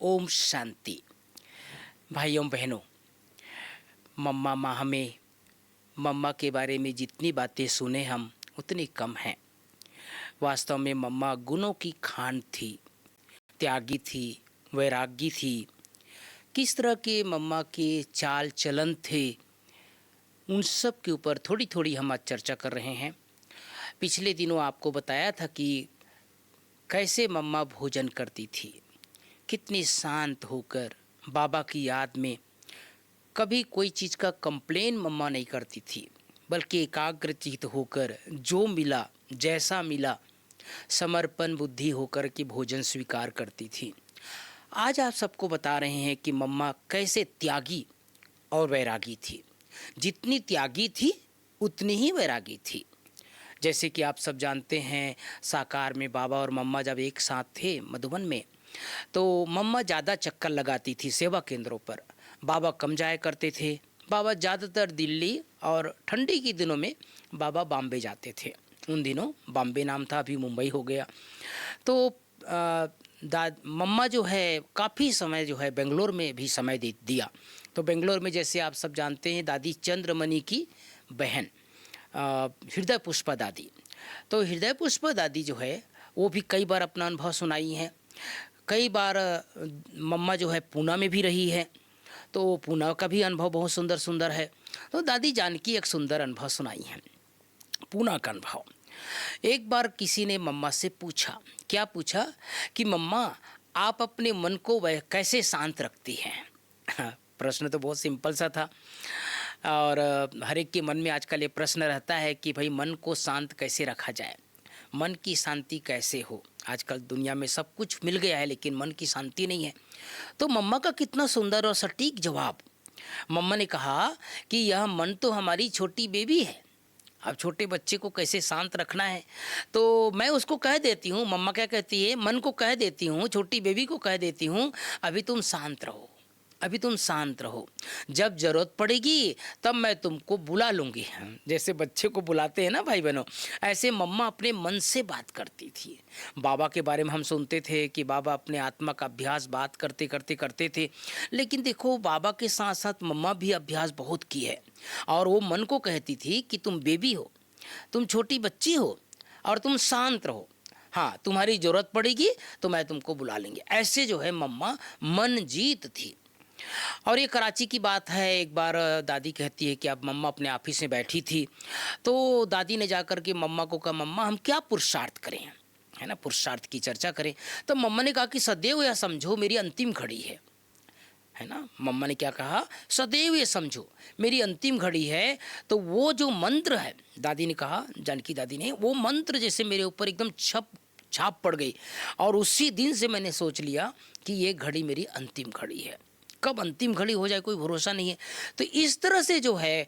ओम शांति। भाइयों बहनों, मम्मा माँ हमें मम्मा के बारे में जितनी बातें सुने हम उतनी कम हैं। वास्तव में मम्मा गुणों की खान थी, त्यागी थी, वैरागी थी। किस तरह के मम्मा के चाल चलन थे, उन सब के ऊपर थोड़ी थोड़ी हम आज चर्चा कर रहे हैं। पिछले दिनों आपको बताया था कि कैसे मम्मा भोजन करती थी, कितनी शांत होकर बाबा की याद में। कभी कोई चीज़ का कंप्लेन मम्मा नहीं करती थी, बल्कि एकाग्रचित्त होकर जो मिला जैसा मिला समर्पण बुद्धि होकर के भोजन स्वीकार करती थी। आज आप सबको बता रहे हैं कि मम्मा कैसे त्यागी और वैरागी थी। जितनी त्यागी थी उतनी ही वैरागी थी। जैसे कि आप सब जानते हैं, साकार में बाबा और मम्मा जब एक साथ थे मधुबन में, तो मम्मा ज़्यादा चक्कर लगाती थी सेवा केंद्रों पर। बाबा कम जाया करते थे। बाबा ज़्यादातर दिल्ली और ठंडी के दिनों में बाबा बॉम्बे जाते थे। उन दिनों बॉम्बे नाम था, अभी मुंबई हो गया। तो मम्मा जो है काफ़ी समय जो है बेंगलोर में भी समय दे दिया। तो बेंगलोर में जैसे आप सब जानते हैं, दादी चंद्रमणि की बहन हृदय पुष्पा दादी, तो हृदय पुष्पा दादी जो है वो भी कई बार अपना अनुभव सुनाई हैं। कई बार मम्मा जो है पूना में भी रही है, तो पूना का भी अनुभव बहुत सुंदर सुंदर है। तो दादी जानकी एक सुंदर अनुभव सुनाई है, पूना का अनुभव। एक बार किसी ने मम्मा से पूछा, क्या पूछा कि मम्मा आप अपने मन को वह कैसे शांत रखती हैं। प्रश्न तो बहुत सिंपल सा था, और हर एक के मन में आजकल ये प्रश्न रहता है कि भाई मन को शांत कैसे रखा जाए, मन की शांति कैसे हो। आजकल दुनिया में सब कुछ मिल गया है, लेकिन मन की शांति नहीं है। तो मम्मा का कितना सुंदर और सटीक जवाब। मम्मा ने कहा कि यह मन तो हमारी छोटी बेबी है, अब छोटे बच्चे को कैसे शांत रखना है। तो मैं उसको कह देती हूँ, मम्मा क्या कहती है, मन को कह देती हूँ, छोटी बेबी को कह देती हूँ, अभी तुम शांत रहो, अभी तुम शांत रहो, जब ज़रूरत पड़ेगी तब मैं तुमको बुला लूँगी। जैसे बच्चे को बुलाते हैं ना भाई बहनों, ऐसे मम्मा अपने मन से बात करती थी। बाबा के बारे में हम सुनते थे कि बाबा अपने आत्मा का अभ्यास बात करते करते करते थे, लेकिन देखो बाबा के साथ साथ मम्मा भी अभ्यास बहुत की है। और वो मन को कहती थी कि तुम बेबी हो, तुम छोटी बच्ची हो, और तुम शांत रहो, हाँ तुम्हारी ज़रूरत पड़ेगी तो मैं तुमको बुला लेंगे। ऐसे जो है मम्मा मन जीत थी। और ये कराची की बात है। एक बार दादी कहती है कि अब मम्मा अपने ऑफिस में बैठी थी, तो दादी ने जाकर के मम्मा को कहा, मम्मा हम क्या पुरुषार्थ करें, है ना, पुरुषार्थ की चर्चा करें। तो मम्मा ने कहा कि सदैव यह समझो मेरी अंतिम घड़ी है ना। मम्मा ने क्या कहा, सदैव ये समझो मेरी अंतिम घड़ी है। तो वो जो मंत्र है, दादी ने कहा, जानकी दादी ने, वो मंत्र जैसे मेरे ऊपर एकदम छाप पड़ गई, और उसी दिन से मैंने सोच लिया कि ये घड़ी मेरी अंतिम घड़ी है। कब अंतिम घड़ी हो जाए कोई भरोसा नहीं है। तो इस तरह से जो है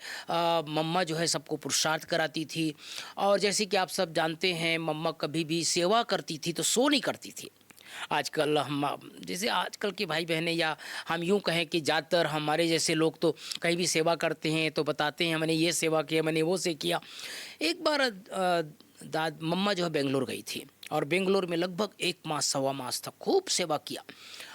मम्मा जो है सबको पुरुषार्थ कराती थी। और जैसे कि आप सब जानते हैं, मम्मा कभी भी सेवा करती थी तो सो नहीं करती थी। आजकल हम जैसे आजकल के भाई बहनें, या हम यूँ कहें कि ज़्यादातर हमारे जैसे लोग तो कहीं भी सेवा करते हैं तो बताते हैं मैंने ये सेवा किया, मैंने वो से किया। एक बार मम्मा जो है बेंगलोर गई थी, और बेंगलोर में लगभग 1 मास सवा मास तक खूब सेवा किया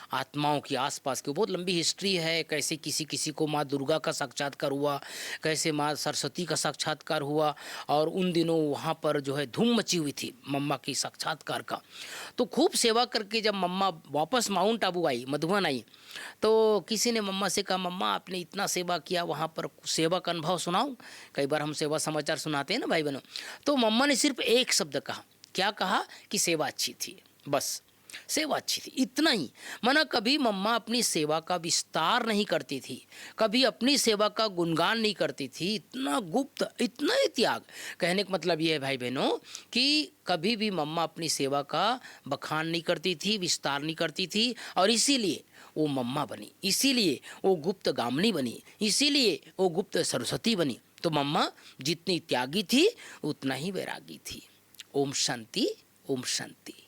आत्माओं की। आसपास की बहुत लंबी हिस्ट्री है, कैसे किसी किसी को माँ दुर्गा का साक्षात्कार हुआ, कैसे माँ सरस्वती का साक्षात्कार हुआ। और उन दिनों वहाँ पर जो है धूम मची हुई थी मम्मा की साक्षात्कार का। तो खूब सेवा करके जब मम्मा वापस माउंट आबू आई, मधुबन आई, तो किसी ने मम्मा से कहा, मम्मा आपने इतना सेवा किया, वहाँ पर सेवा का अनुभव सुनाओ। कई बार हम सेवा समाचार सुनाते हैं ना भाई बहनों। तो मम्मा ने सिर्फ एक शब्द कहा, क्या कहा कि सेवा अच्छी थी, बस सेवा अच्छी थी, इतना ही। माना कभी मम्मा अपनी सेवा का विस्तार नहीं करती थी, कभी अपनी सेवा का गुणगान नहीं करती थी। इतना गुप्त, इतना ही त्याग। कहने का मतलब ये है भाई बहनों कि कभी भी मम्मा अपनी सेवा का बखान नहीं करती थी, विस्तार नहीं करती थी। और इसीलिए वो मम्मा बनी, इसीलिए वो गुप्त गामिनी बनी, इसीलिए वो गुप्त सरस्वती बनी। तो मम्मा जितनी त्यागी थी उतना ही वैरागी थी। ओम शांति, ओम शांति।